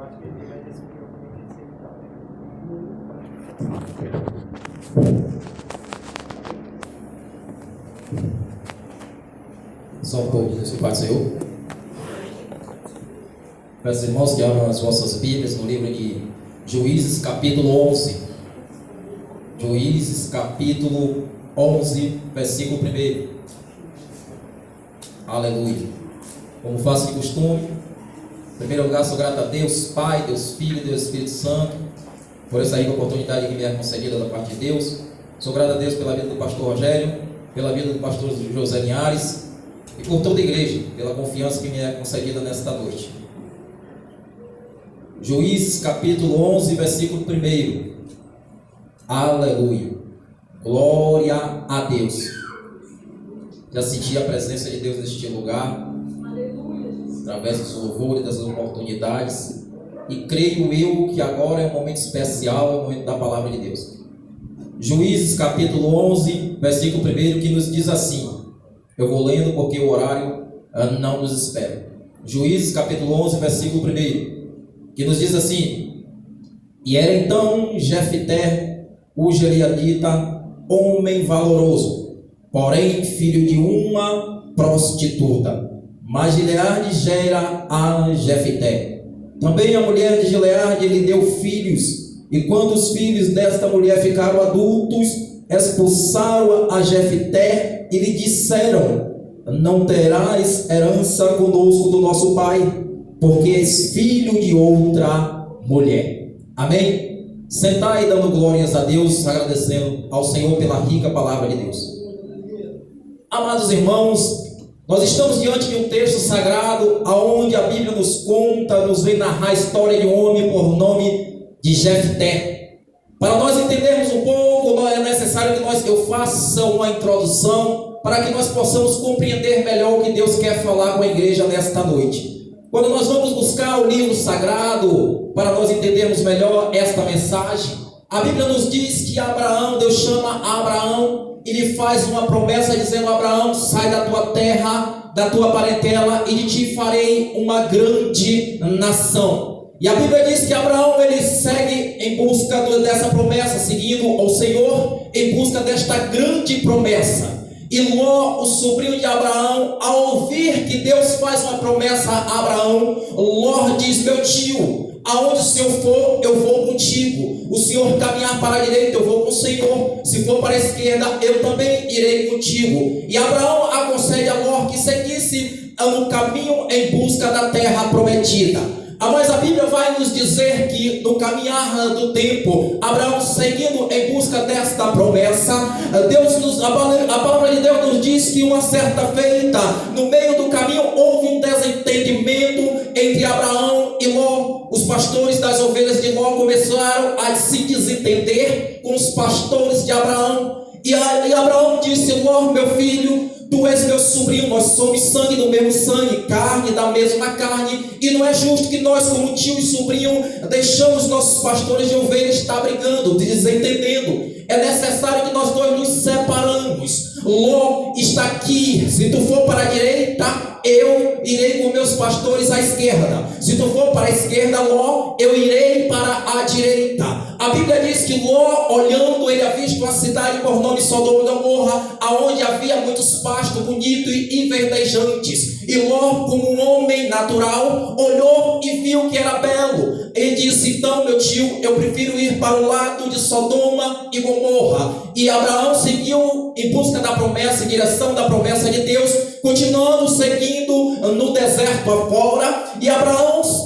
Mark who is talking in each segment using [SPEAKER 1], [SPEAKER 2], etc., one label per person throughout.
[SPEAKER 1] acho que ele vai decidir o que
[SPEAKER 2] Só um pouco, Deus, Pai do Senhor. Peço aos irmãos que abram as vossas Bíblias no livro de Juízes, capítulo 11. Juízes, capítulo 11, versículo 1. Aleluia. Como faço de costume, em primeiro lugar, sou grato a Deus Pai, Deus Filho, Deus Espírito Santo, por essa rica oportunidade que me é concedida da parte de Deus. Sou grato a Deus pela vida do pastor Rogério, pela vida do pastor José Linhares e por toda a igreja, pela confiança que me é concedida nesta noite. Juízes capítulo 11, versículo 1. Aleluia. Glória a Deus. Já senti a presença de Deus neste lugar, através dos louvores, das oportunidades, e creio eu que agora é um momento especial, é o momento da palavra de Deus. Juízes capítulo 11, versículo 1, que nos diz assim, eu vou lendo porque o horário não nos espera. Juízes capítulo 11, versículo 1, que nos diz assim: e era então Jefté, o Gileadita, homem valoroso, porém filho de uma prostituta. Mas Gileade gera a Jefté. Também a mulher de Gileade lhe deu filhos, e quando os filhos desta mulher ficaram adultos, expulsaram a Jefté e lhe disseram: não terás herança conosco do nosso pai, porque és filho de outra mulher. Amém? Sentai dando glórias a Deus, agradecendo ao Senhor pela rica palavra de Deus. Amados irmãos, nós estamos diante de um texto sagrado, aonde a Bíblia nos conta, nos vem narrar a história de um homem por nome de Jefté. Para nós entendermos um pouco, é necessário que eu faça uma introdução, para que nós possamos compreender melhor o que Deus quer falar com a igreja nesta noite. Quando nós vamos buscar o livro sagrado, para nós entendermos melhor esta mensagem, a Bíblia nos diz que Abraão, Deus chama Abraão e lhe faz uma promessa dizendo: Abraão, sai da tua terra, da tua parentela, e de ti farei uma grande nação. E a Bíblia diz que Abraão, ele segue em busca dessa promessa, seguindo ao Senhor, em busca desta grande promessa. E Ló, o sobrinho de Abraão, ao ouvir que Deus faz uma promessa a Abraão, Ló diz: meu tio, aonde o Senhor for, eu vou contigo. O Senhor caminhar para a direita, eu vou com o Senhor. Se for para a esquerda, eu também irei contigo. E Abraão aconselha a Ló que seguisse no caminho em busca da terra prometida. Mas a Bíblia vai nos dizer que no caminhar do tempo, Abraão seguindo em busca desta promessa, a palavra de Deus nos diz que uma certa feita, no meio do caminho, houve um desentendimento entre Abraão e Ló. Os pastores das ovelhas de Ló começaram a se desentender com os pastores de Abraão. E Abraão disse: Ló, meu filho, tu és meu sobrinho, nós somos sangue do mesmo sangue, carne da mesma carne, e não é justo que nós, como tio e sobrinho, deixamos nossos pastores de ovelhas estar brigando, desentendendo. É necessário que nós dois nos separamos. Ló está aqui. Se tu for para a direita, eu irei com meus pastores à esquerda. Se tu for para a esquerda, Ló, eu irei para a direita. A Bíblia diz que Ló, olhando, ele havia visto uma cidade por nome Sodoma e Gomorra, aonde havia muitos pastos bonitos e verdejantes. E Ló, como um homem natural, olhou e viu que era belo. Ele disse: então, meu tio, eu prefiro ir para o lado de Sodoma e Gomorra. E Abraão seguiu em busca da promessa, em direção da promessa de Deus, continuando seguindo no deserto afora.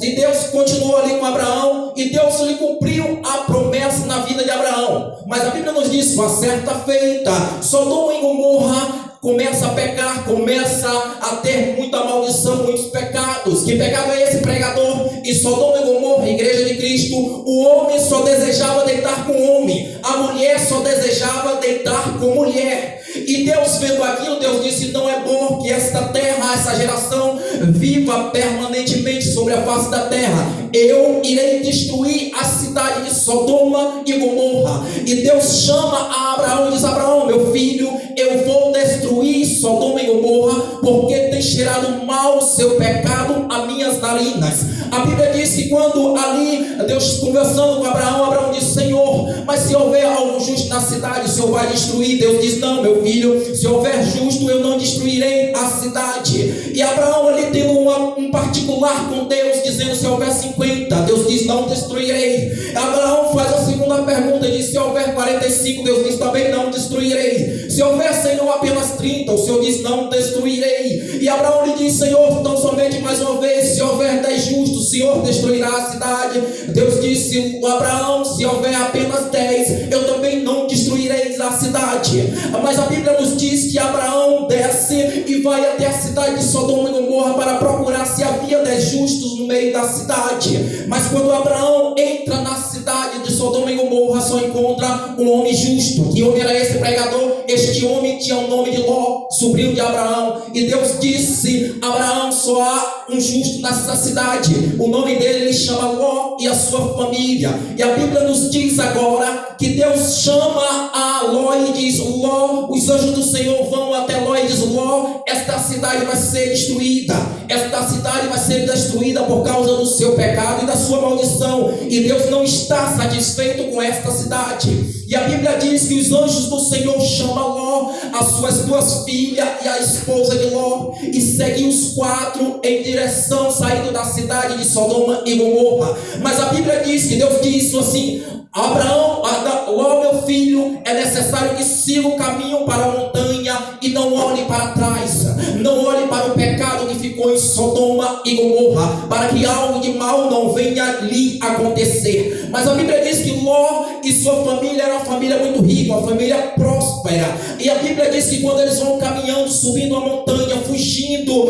[SPEAKER 2] E Deus continuou ali com Abraão, e Deus lhe cumpriu a promessa na vida de Abraão. Mas a Bíblia nos diz: uma certa feita, Sodoma e Gomorra começa a pecar, começa a ter muita maldição, muitos pecados. Que pecado é esse, pregador? Em Sodoma e Gomorra, igreja de Cristo, o homem só desejava deitar com homem, a mulher só desejava deitar com mulher. E Deus, vendo aquilo, Deus disse: não é bom que esta terra, essa geração viva permanentemente sobre a face da terra. Eu irei destruir a cidade de Sodoma e Gomorra. E Deus chama a Abraão e diz: Abraão, meu filho, eu vou destruir Sodoma e Gomorra, porque tem cheirado mal o seu pecado a minhas narinas. A Bíblia diz que quando ali Deus conversando com Abraão, Abraão disse: Senhor, mas se houver algum justo na cidade, o Senhor vai destruir? Deus diz: não, meu filho, se houver justo, eu não destruirei a cidade. E Abraão ali tendo um particular com Deus, dizendo: se houver 50, Deus diz: não destruirei. Abraão faz a segunda pergunta e diz: se houver 45, Deus diz: também não destruirei. Se houver, Senhor, apenas 30, o Senhor diz: não destruirei. E Abraão lhe diz: Senhor, tão somente mais uma vez, se houver 10 justos, o Senhor destruirá a cidade. Deus disse: Abraão, se houver apenas 10, eu também não destruirei a cidade. Mas a Bíblia nos diz que Abraão desce e vai até a cidade de Sodoma e Gomorra para procurar se havia 10 justos no meio da cidade. Mas quando Abraão entra na cidade de Sodoma e Gomorra, só encontra um homem justo. Que homem era esse, pregador? Este homem tinha o nome de Ló, sobrinho de Abraão. E Deus disse: Abraão, só há um justo nessa cidade. O nome dele ele chama Ló e a sua família. E a Bíblia nos diz agora que Deus chama a Ló e diz: Ló, os anjos do Senhor vão até Ló e diz: Ló, esta cidade vai ser destruída. Esta cidade vai ser destruída por causa do seu pecado e da sua maldição. E Deus não está satisfeito com esta cidade. E a Bíblia diz que os anjos do Senhor chamam Ló, as suas 2 filhas e a esposa de Ló, e seguem os 4 em direção, saindo da cidade de Sodoma e Gomorra. Mas a Bíblia diz que Deus disse assim: Abraão, Ló, meu filho, é necessário que siga o caminho para a montanha e não olhe para trás, não olhe para o pecado que ficou em Sodoma e Gomorra, para que algo de mal não venha lhe acontecer. Mas a Bíblia diz que Ló e sua família era uma família muito rica, uma família próspera. E a Bíblia diz que quando eles vão caminhando, subindo a montanha, fugindo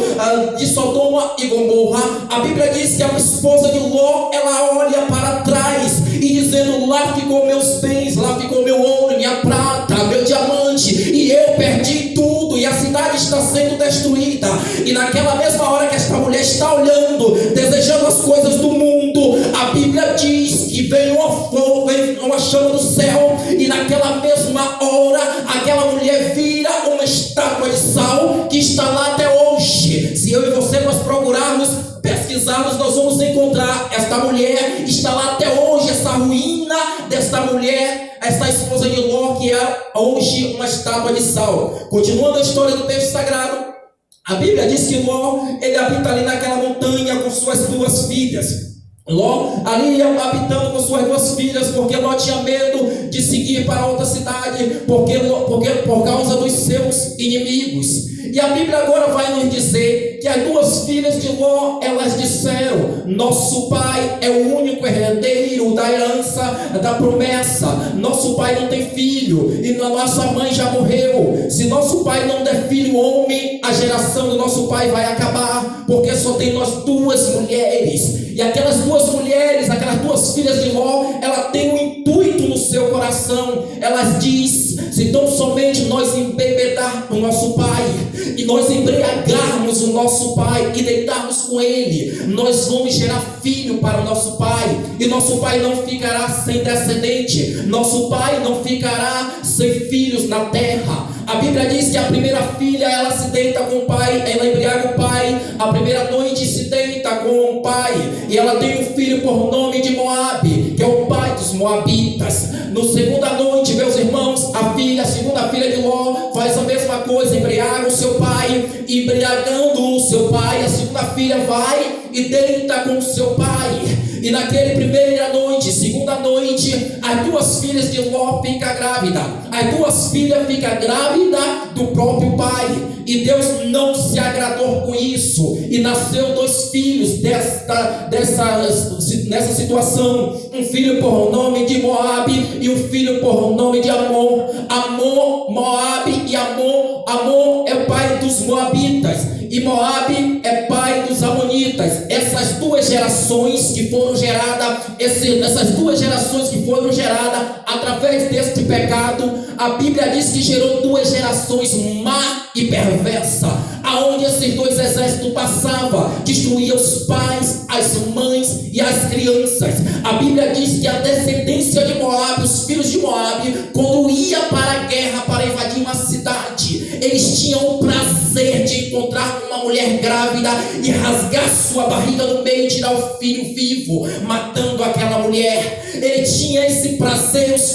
[SPEAKER 2] de Sodoma e Gomorra, a Bíblia diz que a esposa de Ló, ela olha para trás e dizendo: lá ficou meus bens, lá ficou meu ouro, minha prata, meu diamante, e eu perdi tudo, e a cidade está sendo destruída. E naquela mesma hora que esta mulher está olhando, desejando as coisas do mundo, a Bíblia diz que veio uma chama do céu, e naquela mesma hora aquela mulher vira uma estátua de sal que está lá até hoje. Se eu e você nós procurarmos, pesquisarmos, nós vamos encontrar esta mulher, está lá até hoje, essa ruína desta mulher, essa esposa de Ló, que é hoje uma estátua de sal. Continuando a história do texto sagrado, a Bíblia diz que Ló, ele habita ali naquela montanha com suas 2 filhas. Ló ali ia habitando com suas 2 filhas, porque Ló tinha medo de seguir para outra cidade, porque por causa dos seus inimigos. E a Bíblia agora vai nos dizer que as 2 filhas de Ló, elas disseram: nosso pai é o único herdeiro da herança, da promessa. Nosso pai não tem filho e nossa mãe já morreu. Se nosso pai não der filho homem, a geração do nosso pai vai acabar, porque só tem nós 2 mulheres. E aquelas 2 mulheres, aquelas 2 filhas de Ló, ela tem um intuito no seu coração. Elas diz: se tão somente nós embebedarmos o nosso pai, e nós embriagarmos o nosso pai e deitarmos com ele, nós vamos gerar filho para o nosso pai, e nosso pai não ficará sem descendente, nosso pai não ficará sem filhos na terra. A Bíblia diz que a primeira filha, ela se deita com o pai, ela embriaga o pai, a primeira noite se deita com o pai, e ela tem um filho por nome de Moabe, que é o pai dos moabitas. No segunda noite, meus irmãos, a segunda filha de Ló faz a mesma coisa, embriaga o seu pai, embriagando o seu pai, a segunda filha vai e deita com o seu pai. E naquele segunda noite, as 2 filhas de Ló ficam grávidas. As 2 filhas ficam grávidas do próprio pai. E Deus não se agradou com isso. E nasceu 2 filhos nessa situação. Um filho por nome de Moabe e um filho por nome de Amon. Amon, Moabe e Amon. Amon é o pai dos moabitas e Moabe é pai dos amonitas. Essas 2 gerações que foram geradas, através deste pecado, a Bíblia diz que gerou 2 gerações má e perversa, aonde esses 2 exércitos passavam, destruía os pais, as mães e as crianças. A Bíblia diz que a descendência de Moabe, os filhos de Moabe, quando ia para a guerra, para invadir uma cidade, eles tinham o prazer de encontrar uma mulher grávida e rasgar sua barriga no meio e tirar o filho vivo, matando aquela mulher. Ele tinha esse prazer. Os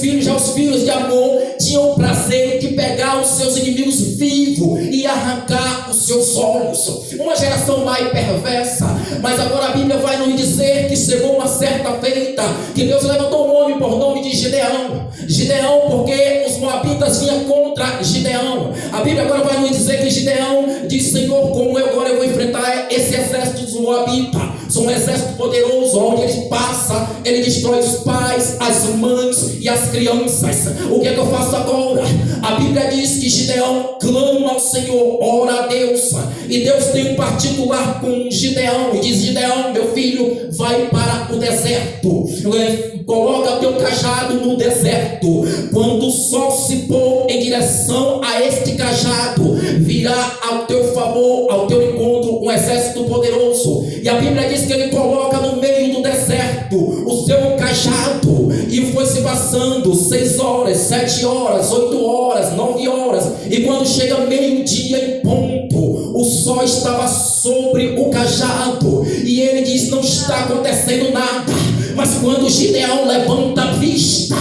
[SPEAKER 2] filhos de Amon tinham o prazer de pegar os seus inimigos vivos e arrancar os seus olhos. Uma geração mais perversa. Mas agora a Bíblia vai nos dizer que chegou uma certa feita que Deus levantou um homem por nome de Gideão. Gideão, porque os moabitas vinham contra Gideão. A Bíblia agora vai nos dizer que Gideão diz: Senhor, como agora eu vou enfrentar esse exército dos moabitas? São um exército poderoso, onde ele passa, ele destrói os pais, as mães e as crianças. O que é que eu faço agora? A Bíblia diz que Gideão clama ao Senhor, ora a Deus, e Deus tem um particular com Gideão e diz: Gideão, meu filho, vai para o deserto, coloca teu cajado no deserto. Quando o sol se pôr em direção a este cajado, virá ao teu favor, ao teu encontro, um exército poderoso. E a Bíblia diz que ele coloca no meio do deserto o seu cajado, e foi se passando 6 horas, 7 horas, 8 horas, 9 horas, e quando chega meio-dia em ponto, o sol estava sobre o cajado, e ele diz: não está acontecendo nada. Mas quando Gideão levanta a vista,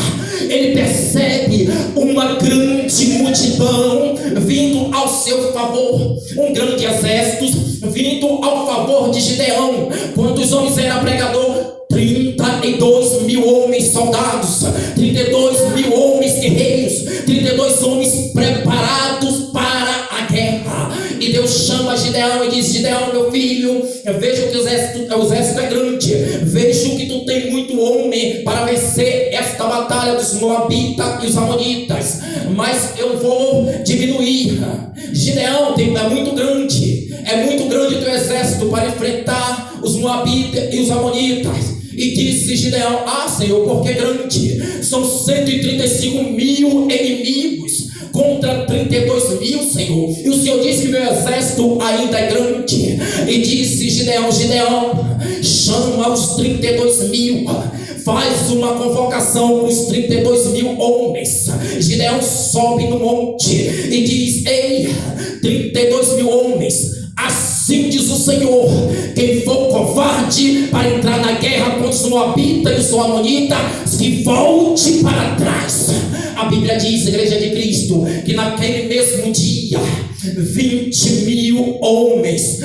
[SPEAKER 2] ele percebe uma grande multidão vindo ao seu favor, um grande exército vindo ao favor de Gideão. Quantos homens era pregador? 32 mil homens soldados, 32 mil homens guerreiros, 32 homens preparados para a guerra. E Deus chama Gideão e diz: Gideão, meu filho, eu vejo que o exército é grande, vejo que tu tem muito homem para vencer esta batalha dos moabitas e os amonitas, mas eu vou diminuir. Gideão, é muito grande teu exército para enfrentar os moabitas e os amonitas. E disse Gideão: ah, Senhor, porque grande? São 135 mil inimigos contra 32 mil, Senhor. E o Senhor disse que meu exército ainda é grande. E disse Gideão: Gideão, chama os 32 mil, faz uma convocação com os 32 mil homens. Gideão sobe no monte e diz: ei, 32 mil homens, assim diz o Senhor: quem for covarde para entrar na guerra contra os moabitas e os amonitas, que volte para trás. A Bíblia diz, Igreja de Cristo, que naquele mesmo dia 20 mil homens,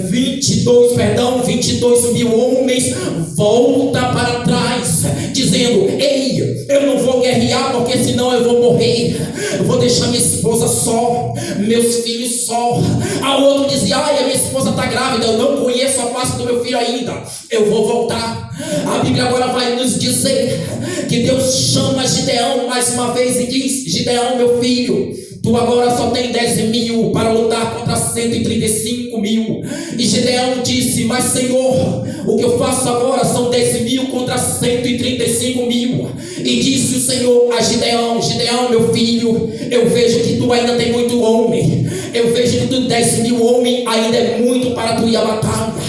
[SPEAKER 2] 22 mil homens volta para trás, dizendo: ei, eu não vou guerrear, porque senão eu vou morrer, eu vou deixar minha esposa só, meus filhos só. A outro dizia: ai, a minha esposa está grávida, eu não conheço a face do meu filho ainda, eu vou voltar. A Bíblia agora vai nos dizer que Deus chama Gideão mais uma vez e diz: Gideão, meu filho, tu agora só tem 10 mil para lutar contra 135 mil. E Gideão disse: mas Senhor, o que eu faço agora são 10 mil contra 135 mil. E disse o Senhor a Gideão: Gideão, meu filho, eu vejo que tu ainda tem muito homem, eu vejo que tu 10 mil homens ainda é muito para tu ir à batalha.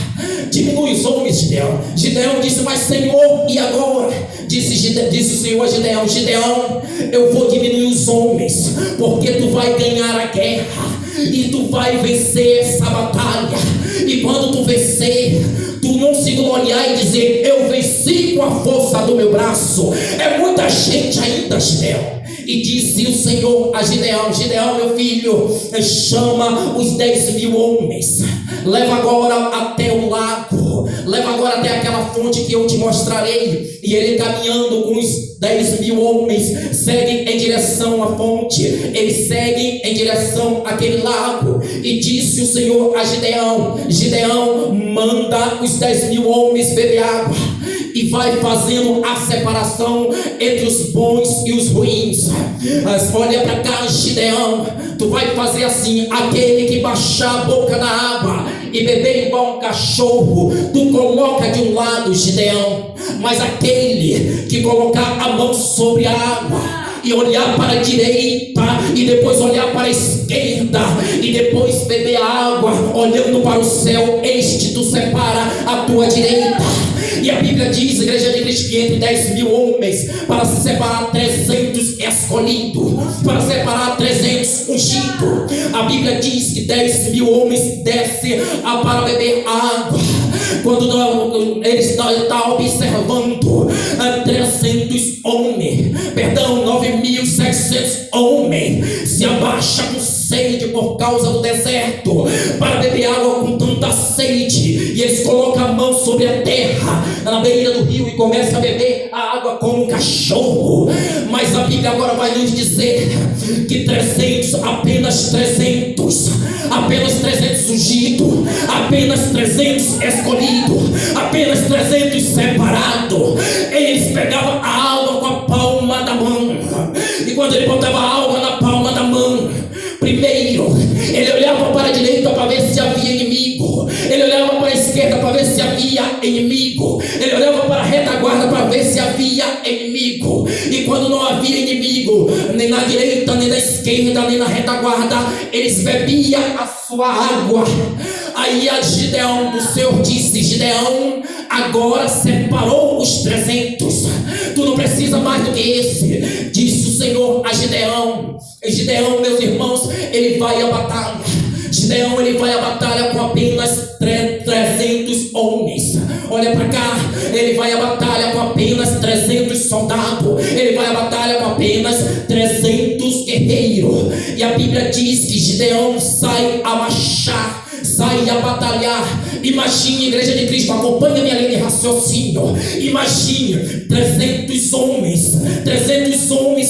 [SPEAKER 2] Diminui os homens, Gideão. Gideão disse: mas Senhor, e agora? Disse o Senhor a Gideão: Gideão, eu vou diminuir os homens, porque tu vai ganhar a guerra e tu vai vencer essa batalha. E quando tu vencer, tu não se gloriar e dizer: eu venci com a força do meu braço. É muita gente ainda, Gideão. E disse o Senhor a Gideão: Gideão, meu filho, chama os 10 mil homens, leva agora até o lago, leva agora até aquela fonte que eu te mostrarei. E ele, caminhando com os 10 mil homens, segue em direção à fonte, eles seguem em direção àquele lago. E disse o Senhor a Gideão: Gideão, manda os 10 mil homens beber água, e vai fazendo a separação entre os bons e os ruins. Mas olha para cá, Gideão, tu vai fazer assim: aquele que baixar a boca na água e beber igual um cachorro, tu coloca de um lado, Gideão. Mas aquele que colocar a mão sobre a água e olhar para a direita e depois olhar para a esquerda e depois beber a água olhando para o céu, este tu separa a tua direita. E a Bíblia diz, igreja de Cristo, que entre 10 mil homens, para se separar 300 escolhidos, para separar 300 ungidos. A Bíblia diz que 10 mil homens descem para beber água. Quando ele está observando 300 homens, perdão, 9.700 homens se abaixa com sede por causa do deserto para beber água com tanta sede, e eles colocam a mão sobre a terra na beira do rio e começam a beber a água como um cachorro. Mas a Bíblia agora vai nos dizer que 300, apenas 300 ungidos, apenas 300 escolhidos, apenas 300 separados, eles pegavam a água com a palma da mão, e quando ele botava a água na palma da mão, primeiro ele olhava para a direita para ver se havia inimigo, ele olhava para a esquerda para ver se havia inimigo, ele olhava para a retaguarda para ver se havia inimigo, e quando não havia inimigo, nem na direita, nem na esquerda, nem na retaguarda, eles bebiam a sua água. Aí a Gideão, o Senhor disse: Gideão, agora separou os 300, tu não precisa mais do que esse. Disse o Senhor a Gideão. E Gideão, meus irmãos, ele vai à batalha. Gideão, ele vai à batalha com apenas 300 homens. Olha para cá, ele vai à batalha com apenas 300 soldados. Ele vai à batalha com apenas 300 guerreiros. E a Bíblia diz que Gideão sai a marchar, sai a batalhar. Imagine, igreja de Cristo, acompanha minha linha de raciocínio. Imagine 300 homens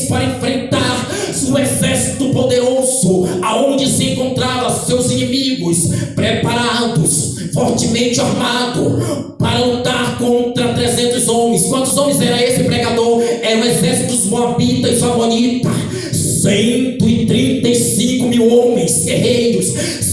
[SPEAKER 2] para enfrentar o exército poderoso, aonde se encontravam seus inimigos, preparados, fortemente armados, para lutar contra 300 homens. Quantos homens era esse, pregador? Era o exército dos moabitas e amonitas. 135 mil homens guerreiros,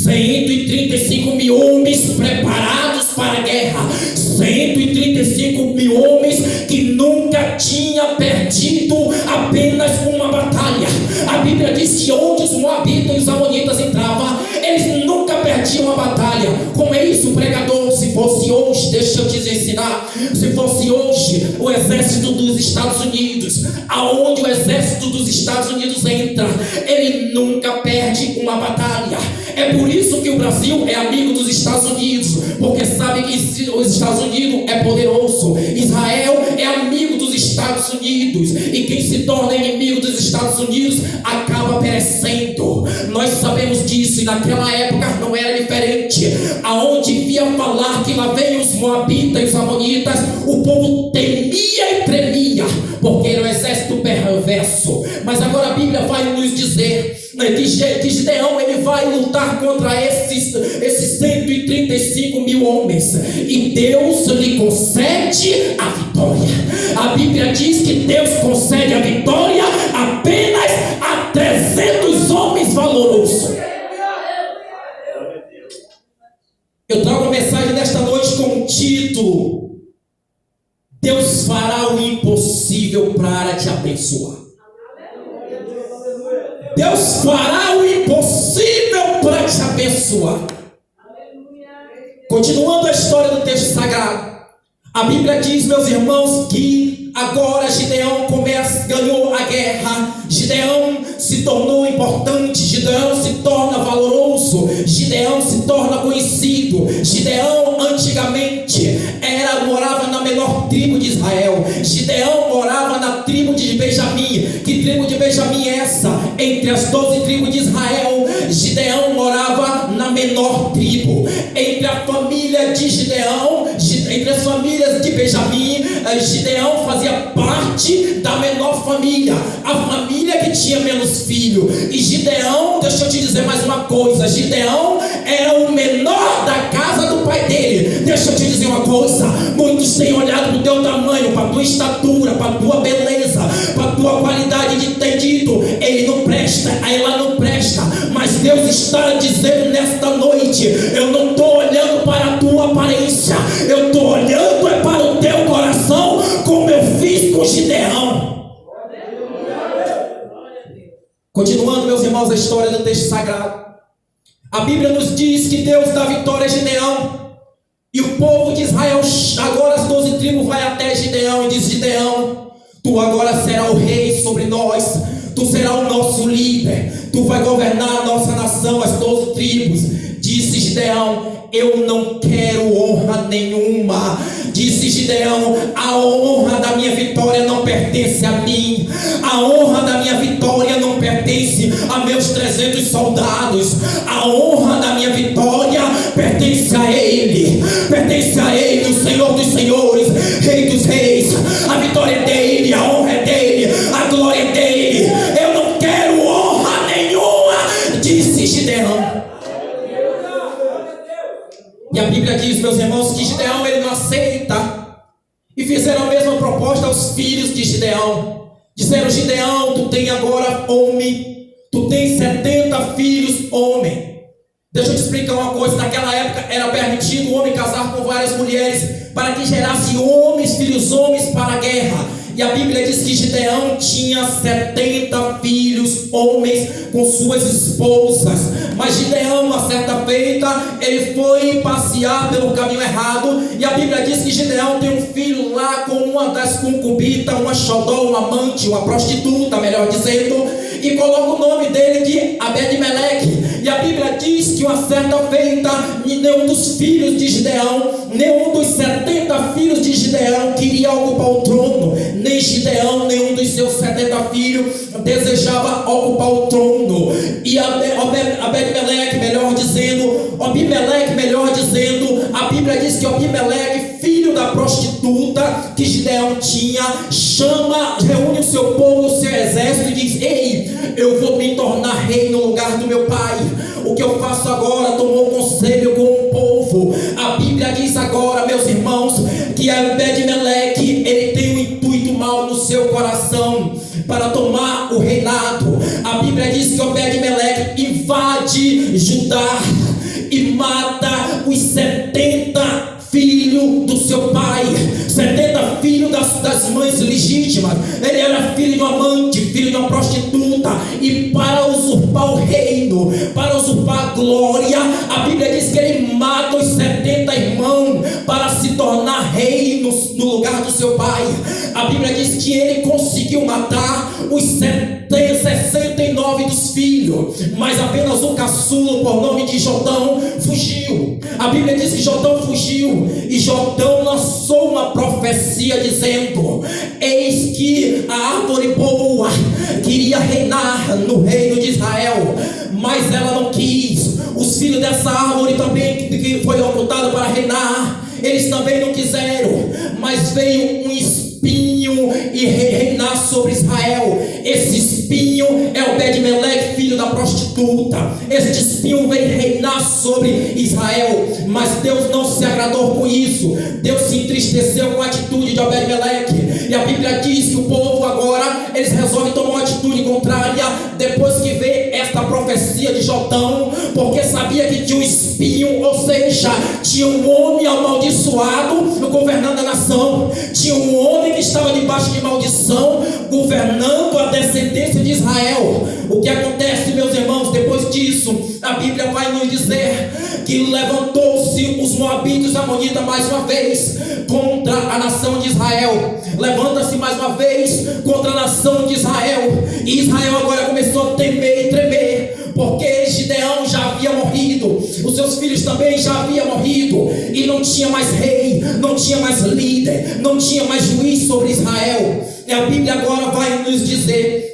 [SPEAKER 2] 135 mil homens preparados para a guerra, 135 mil homens que nunca tinha perdido apenas uma batalha. A Bíblia diz que onde os moabitas e os amonitas entravam, eles nunca perdiam a batalha. Como é isso, pregador? Se fosse hoje, deixa eu te ensinar, se fosse hoje o exército dos Estados Unidos, aonde o exército dos Estados Unidos entra, ele nunca perde uma batalha. É por isso que o Brasil é amigo dos Estados Unidos, porque sabe que os Estados Unidos é poderoso. Israel é amigo dos Estados Unidos, e quem se torna inimigo dos Estados Unidos acaba perecendo. Nós sabemos disso, e naquela época não era diferente. Aonde via falar que lá vem os moabitas e os amonitas, o povo temia e tremia, porque era um exército perverso. Mas agora a Bíblia vai nos dizer que Gideão, ele vai lutar contra esses 135 mil homens, e Deus lhe concede a vitória. A Bíblia diz que Deus concede a vitória apenas a 300 homens valorosos. Eu trago uma mensagem nesta noite com o título: Deus fará o impossível para te abençoar. Deus fará o impossível para te abençoar. Continuando a história do texto sagrado, a Bíblia diz, meus irmãos, que agora Gideão ganhou a guerra. Gideão se tornou importante, Gideão se torna valoroso, Gideão se torna conhecido. Gideão antigamente morava na menor tribo de Israel. Gideão morava na tribo de Benjamim. Que tribo de Benjamim é essa? Entre as 12 tribos de Israel, Gideão morava na menor tribo. Entre a família de Gideão, entre as famílias de Benjamim, Gideão fazia parte da menor família, a família que tinha menos filho. E Gideão, deixa eu te dizer mais uma coisa, Gideão era o menor da casa do pai dele. Deixa eu te dizer uma coisa: muitos têm olhado para o teu tamanho, para a tua estatura, para a tua beleza, para a tua qualidade de entendido. Ele não presta, ela não presta. Mas Deus está dizendo nesta noite: eu não estou olhando para a tua aparência, eu estou olhando para o teu coração, como eu fiz com Gideão. Continuando, meus irmãos, a história do texto sagrado, a Bíblia nos diz que Deus dá vitória a Gideão, e o povo de Israel, agora as 12 tribos tribo vai até Gideão e diz: Gideão, tu agora serás o rei sobre nós, tu serás o nosso líder, tu vai governar a nossa nação, as 12 tribos. Disse Gideão: eu não quero honra nenhuma. Disse Gideão: a honra da minha vitória não pertence a mim, a honra da minha vitória não pertence a meus 300 soldados, a honra da minha vitória pertence a Ele, o Senhor dos senhores, Rei dos reis. A vitória é dele, a honra é dele, a glória é dele. Eu não quero honra nenhuma, disse Gideão. E a Bíblia diz, meus irmãos, que Gideão ele não aceita. E fizeram a mesma proposta aos filhos de Gideão. Disseram: Gideão, tu tem agora homem, tu tens 70 filhos homem. Deixa eu te explicar uma coisa. Naquela época era permitido o homem casar com várias mulheres, para que gerasse homens, filhos homens para a guerra. E a Bíblia diz que Gideão tinha 70 filhos homens com suas esposas. Mas Gideão, a certa feita, ele foi passear pelo caminho errado. E a Bíblia diz que Gideão tem um filho lá com uma das concubitas, uma xodó, uma amante, uma prostituta, melhor dizendo, e coloca o nome dele de Abed-Meleque. E a Bíblia diz que uma certa feita, nenhum dos filhos de Gideão, nenhum dos 70 filhos de Gideão queria ocupar o trono. Nem Gideão, nenhum dos seus 70 filhos desejava ocupar o trono. E Abimeleque, melhor dizendo, a Bíblia diz que Abimeleque, filho da prostituta que Gideão tinha, reúne o seu povo, o seu exército e diz: ei, eu vou me tornar rei no lugar do meu pai. O que eu faço agora? Tomou conselho com o povo. A Bíblia diz agora, meus irmãos, que Abimeleque, ele tem um intuito mal no seu coração para tomar o reinado. A Bíblia diz que Abimeleque invade Judá e mata os 70 filhos do seu pai, 70 filhos das mães legítimas. Ele era filho de um amante, filho de uma prostituta. E para usurpar o reino, para usurpar a glória, a Bíblia diz que ele mata os 70 irmãos para se tornar rei no lugar do seu pai. A Bíblia diz que ele conseguiu matar os 69 dos filhos, mas apenas um caçula por nome de Jotão fugiu. A Bíblia diz que Jotão fugiu, e Jotão lançou uma profecia dizendo: eis que a árvore boa queria reinar no reino de Israel, mas ela não quis. Os filhos dessa árvore também, que foi ocultado para reinar, eles também não quiseram, mas veio um espinho e reinar sobre Israel. Esse espinho é o Abed-Meleque, filho da prostituta. Este espinho veio reinar sobre Israel, mas Deus não se agradou com isso. Deus se entristeceu com a atitude de Abed-Meleque. E a Bíblia diz que o povo agora, eles resolvem tomar uma atitude contrária, depois que vê esta profecia de Jotão, porque sabia que tinha um espinho, ou seja, tinha um homem amaldiçoado governando a nação, tinha um homem que estava debaixo de maldição governando a descendência de Israel. O que acontece, meus irmãos, depois disso? A Bíblia vai nos dizer que levantou-se os moabitas e amonitas mais uma vez contra a nação de Israel. Levanta-se mais uma vez contra a nação de Israel, e Israel agora começou a temer e tremer, porque Gideão já havia morrido, os seus filhos também já haviam morrido, e não tinha mais rei, não tinha mais líder, não tinha mais juiz sobre Israel. E a Bíblia agora vai nos dizer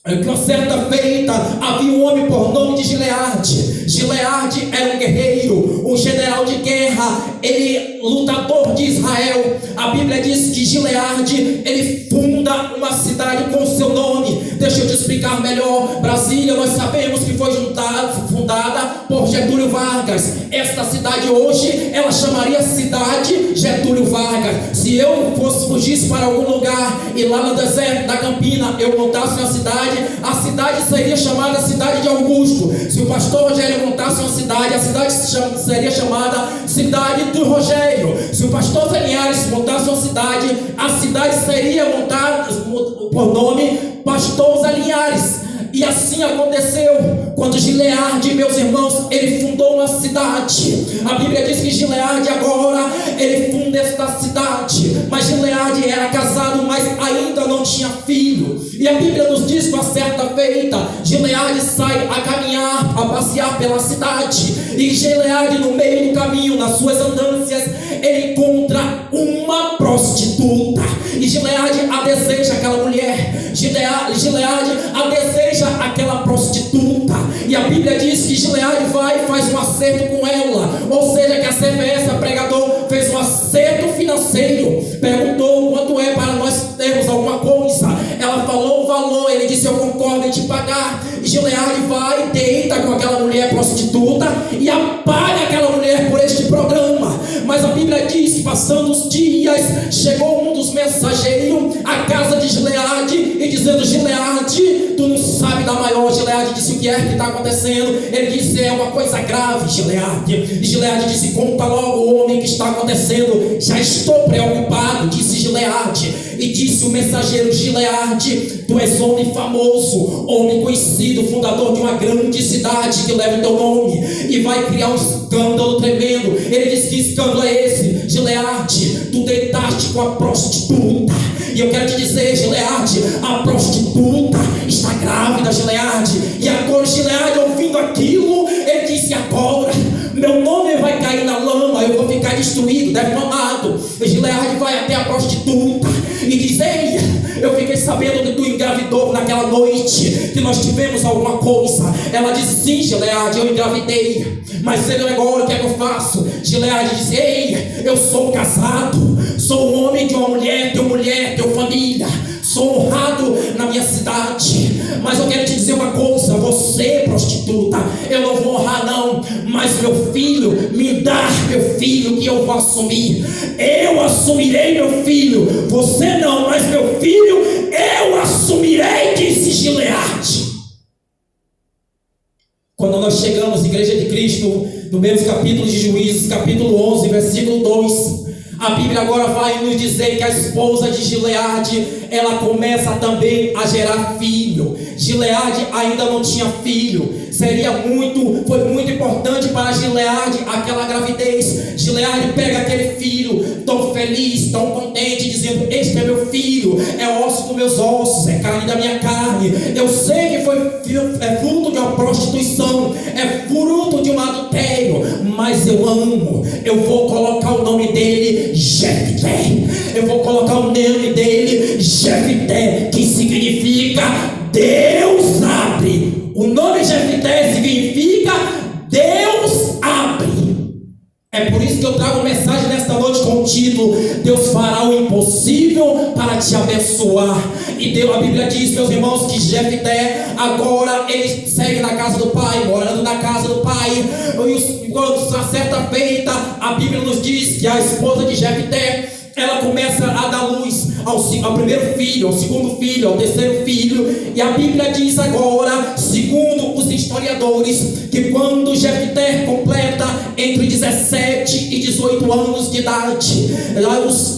[SPEAKER 2] que uma certa feita havia um homem por nome de Gileade. Gileade era um guerreiro, um general de guerra, ele lutador de Israel. A Bíblia diz que Gileade, ele funda uma cidade com o seu nome. Deixa eu te explicar melhor. Brasília, nós sabemos que foi fundada por Getúlio Vargas. Esta cidade hoje, ela chamaria Cidade Getúlio Vargas. Se eu fugisse para algum lugar e lá no deserto da Campina eu montasse uma cidade, a cidade seria chamada Cidade de Augusto. Se o pastor Rogério montasse uma cidade, a cidade seria chamada Cidade do Rogério. Se o pastor Zé Linhares montasse uma cidade, a cidade seria montada por nome Pastor Zé Linhares. E assim aconteceu quando Gileade, meus irmãos, ele fundou uma cidade. A Bíblia diz que Gileade agora, ele funda esta cidade. Mas Gileade era casado, mas ainda não tinha filho. E a Bíblia nos diz que uma certa feita, Gileade sai a caminhar, a passear pela cidade. E Gileade, no meio do caminho, nas suas andâncias, ele encontra uma prostituta. E Gileade a deseja aquela mulher. Gileade a deseja aquela prostituta. E a Bíblia diz que Gileade vai e faz um acerto com ela. Ou seja, que a CVS, a pregador, fez um acerto financeiro. Perguntou quanto é para nós termos alguma coisa. Ela falou o valor. Ele disse: eu concordo em te pagar. E Gileade vai, deita com aquela mulher prostituta e apaga aquela mulher por este programa. Mas a Bíblia diz que passando os dias, chegou um dos mensageiros à casa de Gileade e dizendo: Gileade, tu não sabe da maior. Gileade disse: o que é que está acontecendo? Ele disse: é uma coisa grave, Gileade. E Gileade disse: conta logo o homem que está acontecendo. Já estou preocupado, disse Gileade. E disse o mensageiro: Gileade, tu és homem famoso, homem conhecido, fundador de uma grande cidade que leva o teu nome, e vai criar um escândalo tremendo. Ele disse: que escândalo é esse? Gileade, tu deitaste com a prostituta. E eu quero te dizer, Gileade, a prostituta está grávida, Gileade. E agora Gileade, ouvindo aquilo, ele disse: agora meu nome vai cair na lama, eu vou ficar destruído, defamado. E Gileade vai até a prostituta e diz: ei, eu fiquei sabendo que tu engravidou naquela noite, que nós tivemos alguma coisa. Ela diz: sim, Gileade, eu engravidei, mas agora o que é que eu faço? Gileade diz: ei, eu sou casado, sou um homem de uma mulher, tenho família, sou honrado na minha cidade. Mas eu quero te dizer uma coisa: você, prostituta, eu não vou honrar não, mas meu filho, me dá meu filho que eu vou assumir. Eu assumirei meu filho, você não, mas meu filho eu assumirei, disse Gileade. Quando nós chegamos, Igreja de Cristo, no mesmo capítulo de Juízes, capítulo 11, versículo 2, a Bíblia agora vai nos dizer que a esposa de Gileade, ela começa também a gerar filho. Gileade ainda não tinha filho. Foi muito importante para Gileade aquela gravidez. Gileade pega aquele filho, tão feliz, tão contente, dizendo: este é meu filho, é osso dos meus ossos, é carne da minha carne. Eu sei que é fruto de uma prostituição, é fruto de um adultério, mas eu amo. Eu vou colocar o nome dele Jefté. Eu vou colocar o nome dele Jefté, que significa Deus abre. O nome Jefté significa Deus abre. É por isso que eu trago uma mensagem nesta noite com o título: Deus fará o impossível para te abençoar. E Deus, a Bíblia diz, meus irmãos, que Jefté agora ele segue na casa do pai, morando na casa do pai. E quando a certa feita, a Bíblia nos diz que a esposa de Jefté, ela começa a dar luz ao primeiro filho, ao segundo filho, ao terceiro filho. E a Bíblia diz agora, segundo os historiadores, que quando Jefté completa entre 17 e 18 anos de idade,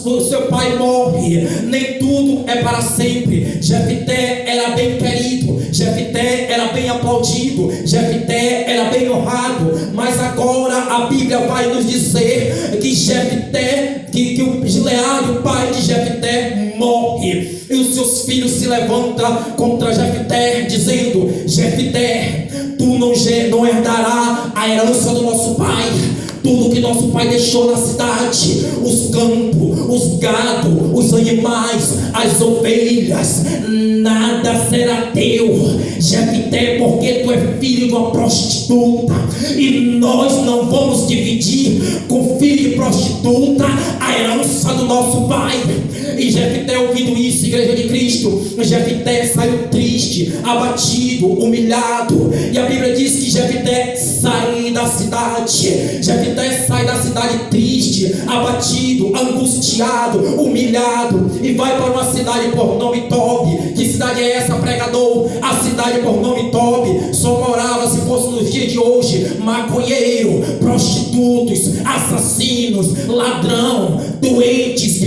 [SPEAKER 2] o seu pai morre. Nem tudo é para sempre. Jefté era bem querido, Jefté era bem aplaudido, Jefté era bem honrado. Mas agora a Bíblia vai nos dizer que Jefté, que o Gileade, o pai de Jefté, morre. E os seus filhos se levantam contra Jefté, dizendo: Jefté, tu não herdará a herança do nosso pai. Tudo que nosso pai deixou na cidade, os campos, os gado, os animais, as ovelhas, nada será teu, Jefté, porque tu é filho de uma prostituta, e nós não vamos dividir com filho de prostituta a herança do nosso pai. E Jefté, ouvindo isso, Igreja de Cristo, Jefté saiu triste, abatido, humilhado. E a Bíblia diz que Jefté sai da cidade. Jefté sai da cidade triste, abatido, angustiado, humilhado, e vai para uma cidade por nome Tobi. Que cidade é essa, pregador? A cidade por nome Tobi só morava, se fosse nos dias de hoje, maconheiro, prostitutos, assassinos, ladrão, doentes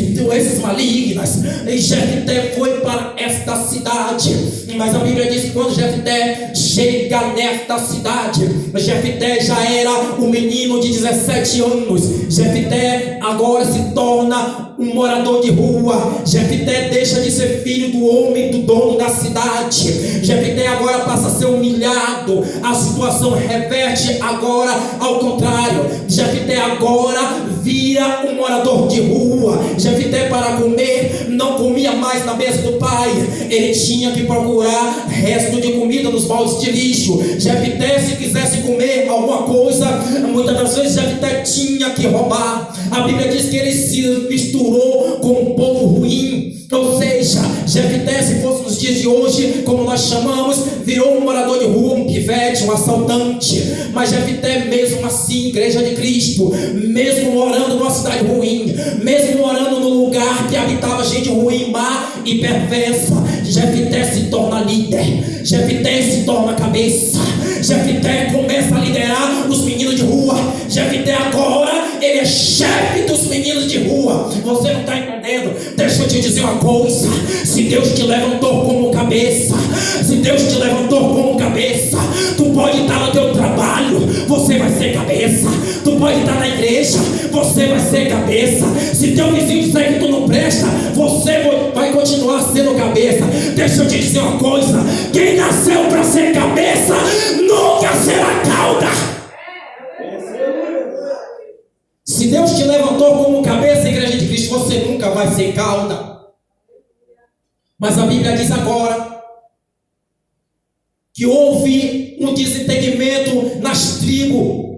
[SPEAKER 2] malignas. E Jefté foi para esta cidade cidade. Mas a Bíblia diz que quando Jefté chega nesta cidade, Jefté já era um menino de 17 anos. Jefté agora se torna um morador de rua. Jefté deixa de ser filho do homem, do dono da cidade. Jefté agora passa a ser humilhado. A situação reverte agora ao contrário. Jefté agora vira um morador de rua. Jefté, para comer, não comia mais na mesa do pai. Ele tinha que procurar resto de comida nos baldes de lixo. Jefté, se quisesse comer alguma coisa, muitas das vezes Jefté tinha que roubar. A Bíblia diz que ele se misturou com um povo ruim. Ou seja, Jefté, se fosse nos dias de hoje, como nós chamamos, virou um morador de rua, um pivete, um assaltante. Mas Jefté, mesmo assim, igreja de Cristo, mesmo morando numa cidade ruim, mesmo morando num lugar que habitava gente ruim, má e perversa, Jefté se torna líder. Jefté se torna cabeça. Jefté começa a liderar os meninos de rua. Jefté agora, ele é chefe dos meninos de rua. Você não está entendendo? Deixa eu te dizer uma coisa. Se Deus te levantou como cabeça, se Deus te levantou como cabeça, tu pode estar no teu trabalho, você vai ser cabeça. Tu pode estar na igreja, você vai ser cabeça. Se teu vizinho disser que tu não presta, você vai continuar sendo cabeça. Deixa eu te dizer uma coisa: quem nasceu para ser cabeça nunca será cauda. Se Deus te levantou como cabeça, igreja de Cristo, você nunca vai ser cauda. Mas a Bíblia diz agora que houve um desentendimento nas tribos.